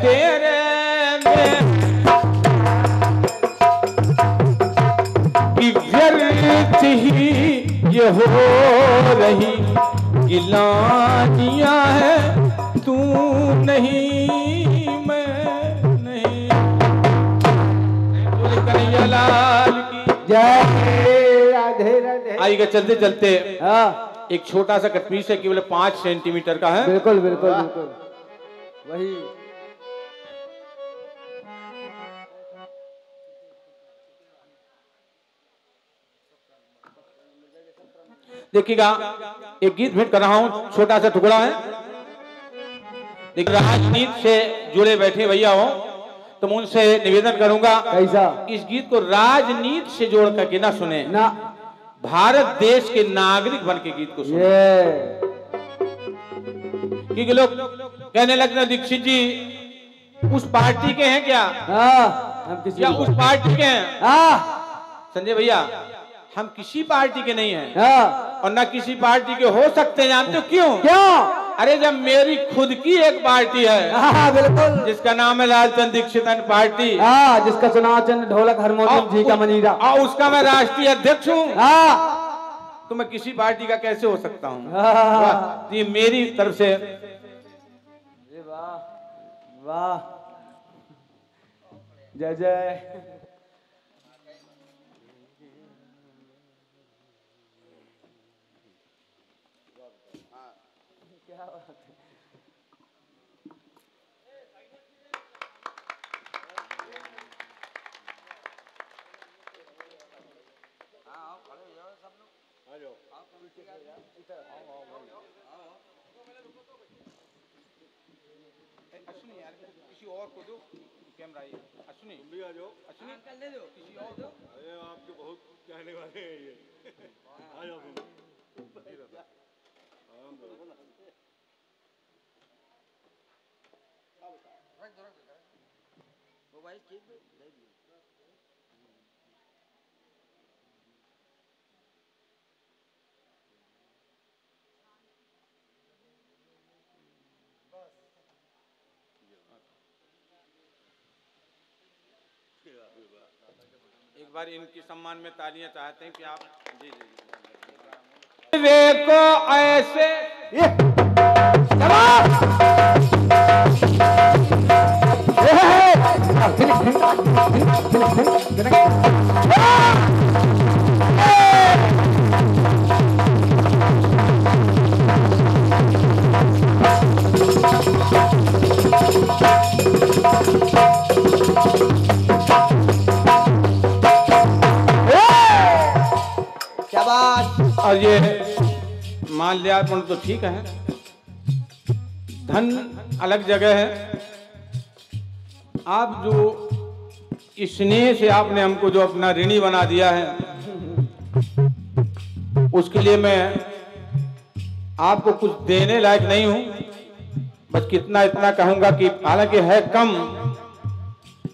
तेरे में कि व्यर्थ ही ये हो रही गिलानियां है तू नहीं मैं नहीं। कन्हैया लाल की जय राधे राधे। आइएगा चलते चलते हाँ एक छोटा सा कटपीस है, केवल 5 सेंटीमीटर का है। बिल्कुल बिल्कुल बिल्कुल वही। देखिएगा एक गीत भेंट कर रहा हूं, छोटा सा टुकड़ा है। देखिए राजनीति से जुड़े बैठे भैया हो तो मैं उनसे निवेदन करूंगा, कैसा इस गीत को राजनीति से जोड़ करके ना सुने, ना भारत देश के नागरिक बन के गीत को सुने। ये क्योंकि लोग कहने लगते दीक्षित जी उस पार्टी के हैं क्या, हाँ हम किसी या उस पार्टी के हैं। हाँ संजय भैया हम किसी पार्टी के नहीं हैं, हाँ और ना किसी पार्टी के हो सकते हैं। जानते हो क्यों? क्यों? अरे जब मेरी खुद की एक पार्टी है, हाँ बिल्कुल, जिसका नाम है लालचंद दीक्षित पार्टी, हाँ जिसका चुनाव चिन्ह ढोलक हारमोनियम जी का मनीरा, और उसका मैं राष्ट्रीय अध्यक्ष हूँ, हाँ तो मैं किसी पार्टी का कैसे हो सकता हूँ? हाँ। तो ये मेरी तरफ से वाह वाह जय जय। अश्विनी यार किसी और को दो कैमरा, ये अश्विनी तुम भी आ जाओ, अश्विनी अंकल दे दो, किसी और दो। अरे आपके बहुत कहने वाले हैं ये, आ जाओ तुम। वो भाई केक दे दिए। एक बार इनके सम्मान में तालियां चाहते हैं कि आप जी जी वे को ऐसे क्या बात। और ये मान लिया अपन तो ठीक है, धन अलग जगह है। आप जो स्नेह से आपने हमको जो अपना ऋणी बना दिया है, उसके लिए मैं आपको कुछ देने लायक नहीं हूं। बस कितना इतना कहूंगा कि हालांकि है कम,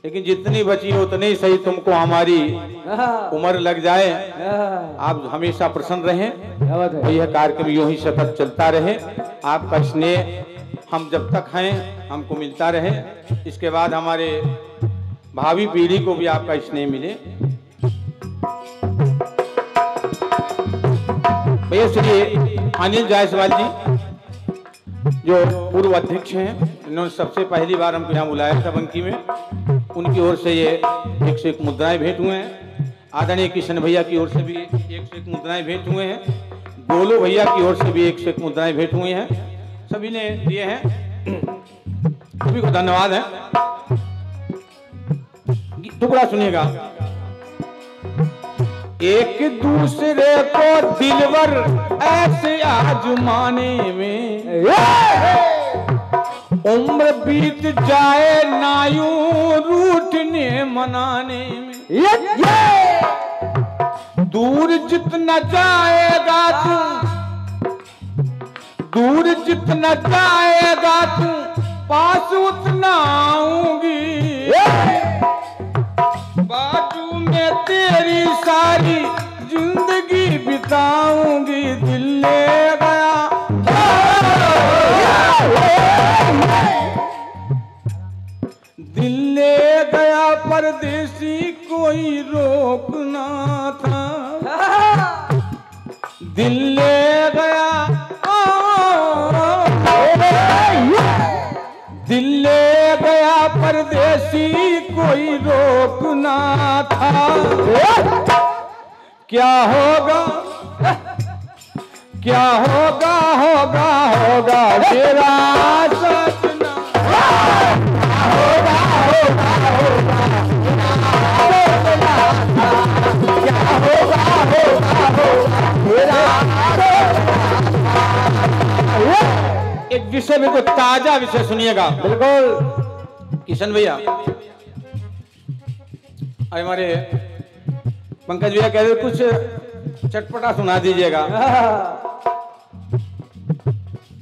लेकिन जितनी बची उतनी ही सही तुमको हमारी उम्र लग जाए। आप हमेशा प्रसन्न रहें, यह कार्यक्रम यूं ही सतत चलता रहे। आपका स्नेह हम जब तक हैं हमको मिलता रहे, इसके बाद हमारे भावी पीढ़ी को भी आपका स्नेह मिले। भैया श्री अनिल जायसवाल जी जो पूर्व अध्यक्ष हैं, इन्होंने सबसे पहली बार हमको यहाँ बुलाया था बंकी में। उनकी ओर से ये 1 से 1 मुद्राएं भेंट हुए हैं। आदरणीय किशन भैया की ओर से भी 1 से 1 मुद्राएं भेंट हुए हैं। गोलू भैया की ओर से भी 1 से 1 मुद्राएं भेंट हुई हैं। सभी ने दिए हैं, सभी को धन्यवाद है। टुकड़ा सुनिएगा। एक दूसरे को दिलवर ऐसे आजमाने में उम्र बीत जाए नायू रूठने मनाने में। दूर जितना जाएगा तू, दूर जितना जाएगा तू, पास उतना आऊंगी। बाजू में तेरी सारी जिंदगी बिताऊंगी। दिल ले गया, दिल ले गया परदेसी, कोई रोकना था। दिल ले गया, दिल ले गया परदेसी, कोई रोकना था। क्या होगा, क्या होगा, होगा होगा तेरा सपना। होगा होगा होगा क्या होगा, होगा होगा तेरा। एक विषय में को ताजा विषय सुनिएगा। बिल्कुल किशन भैया, हमारे पंकज भैया कह रहे कुछ चटपटा सुना दीजिएगा।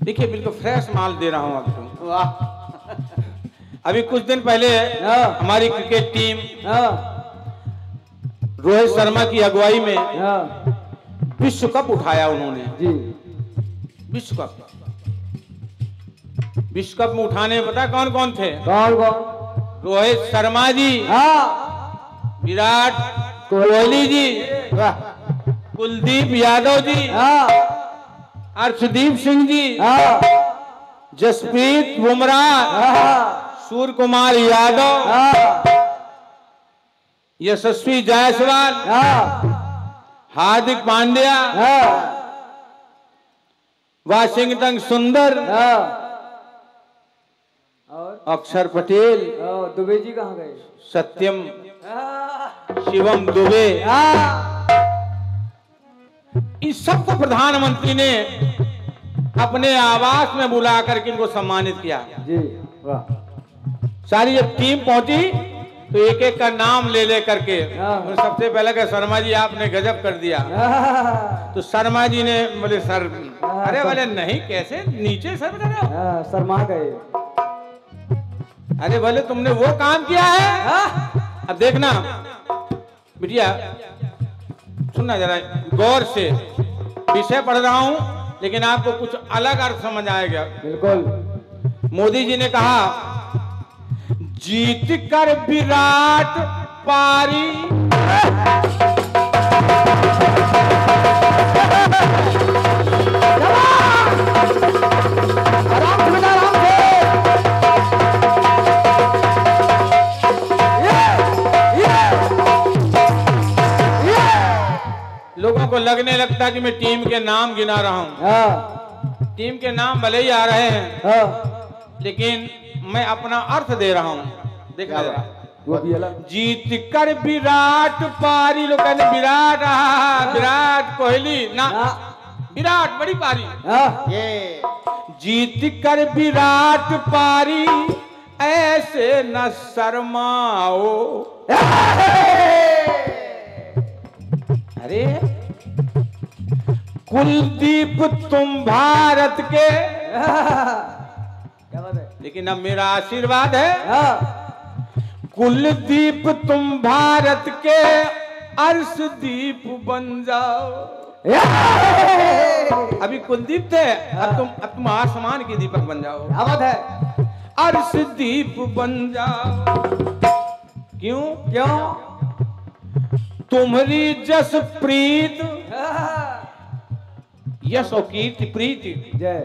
देखिए बिल्कुल फ्रेश माल दे रहा हूं आपको। वाह। अभी कुछ दिन पहले हमारी क्रिकेट टीम रोहित शर्मा की अगुवाई में विश्व कप उठाया उन्होंने जी। विश्व कप। विश्व कप में उठाने में पता कौन कौन थे? कौन कौन? रोहित शर्मा जी, विराट कोहली जी, कुलदीप यादव जी, अर्शदीप सिंह जी, जसप्रीत बुमराह, सूर्य कुमार यादव, यशस्वी जायसवाल, हार्दिक पांड्या, वाशिंगटन सुंदर, और अक्षर पटेल, दुबे जी कहाँ गए? सत्यम शिवम दुबे, इस सबको प्रधानमंत्री ने अपने आवास में बुला करके इनको सम्मानित किया। जी वाह। सारी जब टीम पहुंची तो एक एक का नाम ले ले करके तो सबसे पहले कहा शर्मा जी आपने गजब कर दिया। तो शर्मा जी ने बोले सर, अरे बोले नहीं कैसे नीचे सर करो, शर्मा गए। अरे बोले तुमने वो काम किया है। अब देखना बिटिया, सुनना जरा गौर से, विषय पढ़ रहा हूं लेकिन आपको कुछ अलग अर्थ समझ आएगा। बिल्कुल। मोदी जी ने कहा जीत कर विराट पारी, लगने लगता है कि मैं टीम के नाम गिना रहा हूँ। हाँ टीम के नाम भले ही आ रहे हैं, हाँ लेकिन मैं अपना अर्थ दे रहा हूँ। देखना जरा, वो भी अलग। जीत कर विराट पारी, लोग कहते विराट, विराट कोहली ना, विराट बड़ी पारी। हाँ ये जीत कर विराट पारी ऐसे न शर्माओ। अरे कुलदीप तुम भारत के, क्या बात है? लेकिन अब मेरा आशीर्वाद है, हाँ कुलदीप तुम भारत के अर्शदीप बन जाओ। अभी कुलदीप थे, अब तुम आसमान की दीपक बन जाओ। क्या बात है? अर्शदीप बन जाओ। क्यों? क्यों? तुम्हारी जस प्रीत, हाँ। यश और कीर्ति प्रीति, जय।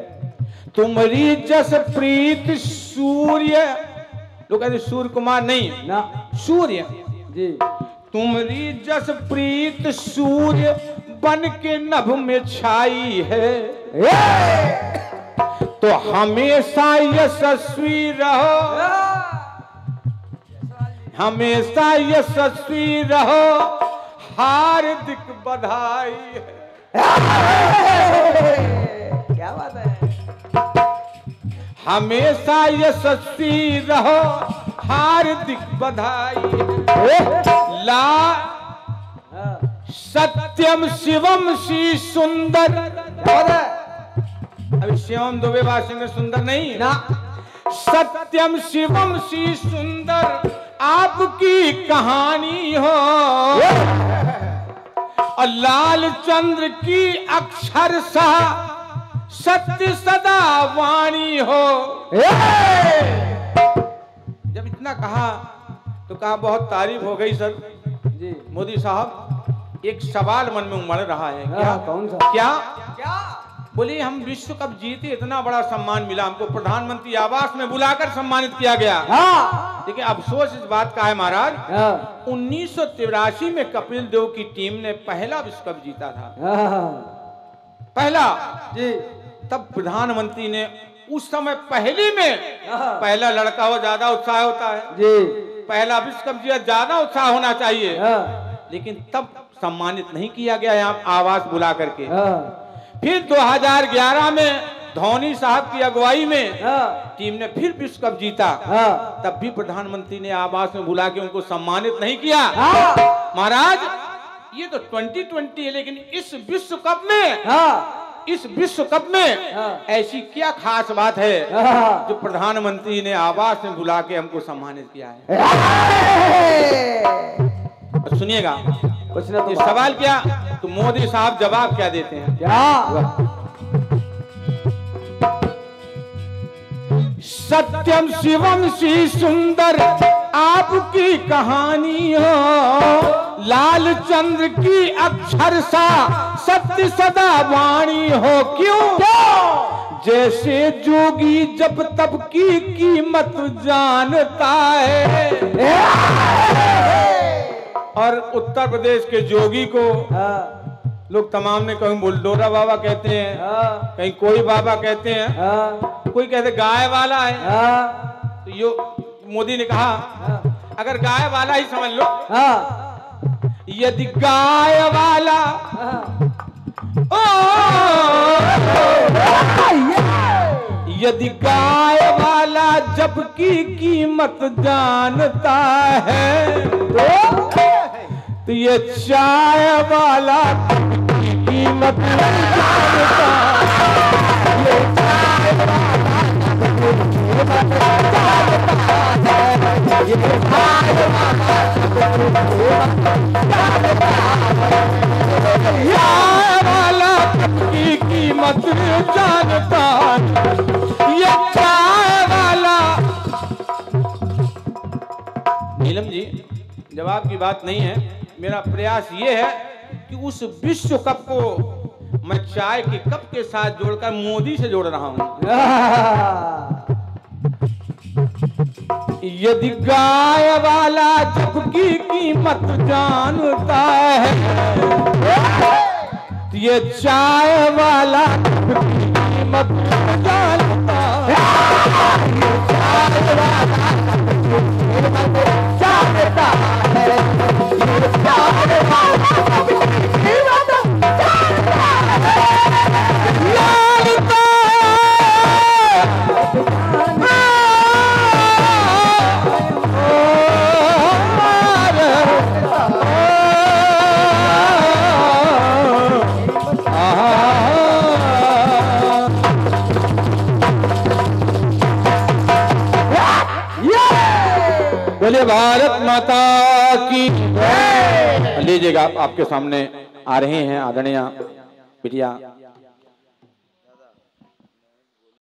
तुम्हारी जस प्रीत सूर्य, लोग कहते सूर्य कुमार नहीं ना सूर्य, जी। तुम्हारी जस प्रीत सूर्य बन के नभ में छाई है, तो हमेशा यशस्वी रहो, हमेशा यशस्वी रहो, हार्दिक बधाई है। क्या बात है? हमेशा यशस्वी रहो, हार्दिक बधाई है। ला हाँ। सत्यम शिवम श्री सुंदर, क्या बात है? अभी शिवम दुबे सिंह सुंदर नहीं ना सत्यम शिवम श्री सुंदर आपकी कहानी हो, और लाल चंद्र की अक्षर सा सत्य सदा वाणी हो। जब इतना कहा तो कहा बहुत तारीफ हो गई सर। जी। मोदी साहब, एक सवाल मन में उमड़ रहा है। क्या? हाँ, कौन सा? क्या? क्या? बोले हम विश्व कप जीते, इतना बड़ा सम्मान मिला हमको, प्रधानमंत्री आवास में बुलाकर सम्मानित किया गया। हाँ। लेकिन अफसोस इस बात का है महाराज, हाँ। 1983 में कपिल देव की टीम ने पहला विश्व कप जीता था, हाँ। पहला। जी। तब प्रधानमंत्री ने उस समय पहली में, हाँ। पहला लड़का हो ज्यादा उत्साह होता है, जी। पहला विश्व कप जीता ज्यादा उत्साह होना चाहिए, हाँ। लेकिन तब सम्मानित नहीं किया गया यहाँ आवास बुला करके। हाँ। फिर 2011 में धोनी साहब की अगुवाई में हाँ। टीम ने फिर विश्व कप जीता, हाँ। तब भी प्रधानमंत्री ने आवास में बुला के उनको सम्मानित नहीं किया। हाँ। महाराज ये तो 2020 है, लेकिन इस विश्व कप में, हाँ। इस विश्व कप में हाँ। ऐसी क्या खास बात है हाँ। जो प्रधानमंत्री ने आवास में बुला के हमको सम्मानित किया है? तो सुनिएगा कुछ ना तो ये सवाल क्या, तो मोदी साहब जवाब क्या देते हैं? क्या? सत्यम शिवम श्री सुंदर आपकी कहानी हो, लाल चंद्र की अक्षर सा सत्य सदा वाणी हो। क्यों? जैसे जोगी जब तब की कीमत जानता है, और उत्तर प्रदेश के जोगी को हाँ। लोग तमाम ने कहीं बुलडोरा बाबा कहते हैं, हाँ। कहीं कोई बाबा कहते हैं, हाँ। कोई कहते गाय वाला है। हाँ। तो यो मोदी ने कहा हाँ। अगर गाय वाला ही समझ लो, हाँ। यदि गाय वाला हाँ। ओ, यदि गाय वाला जब की कीमत जानता है, तो ये चाय वाला की कीमत नहीं जानता। ये चाय वाला ये चाय वाला की कीमत जानता, ये चाय वाला। नीलम जी, जवाब की बात नहीं है, मेरा प्रयास ये है कि उस विश्व कप को मैं चाय के कप के साथ जोड़कर मोदी से जोड़ रहा हूं। यदि गाय वाला जब की कीमत जानता है, ये चाय वाला कीमत जानता, ये चाय वाला कीमत जानता है, ये चाय वाला कीमत जानता है, जानता बोलिए भारत माता की जय। लीजिएगा, आपके सामने आ रहे हैं आदरणीय बिटिया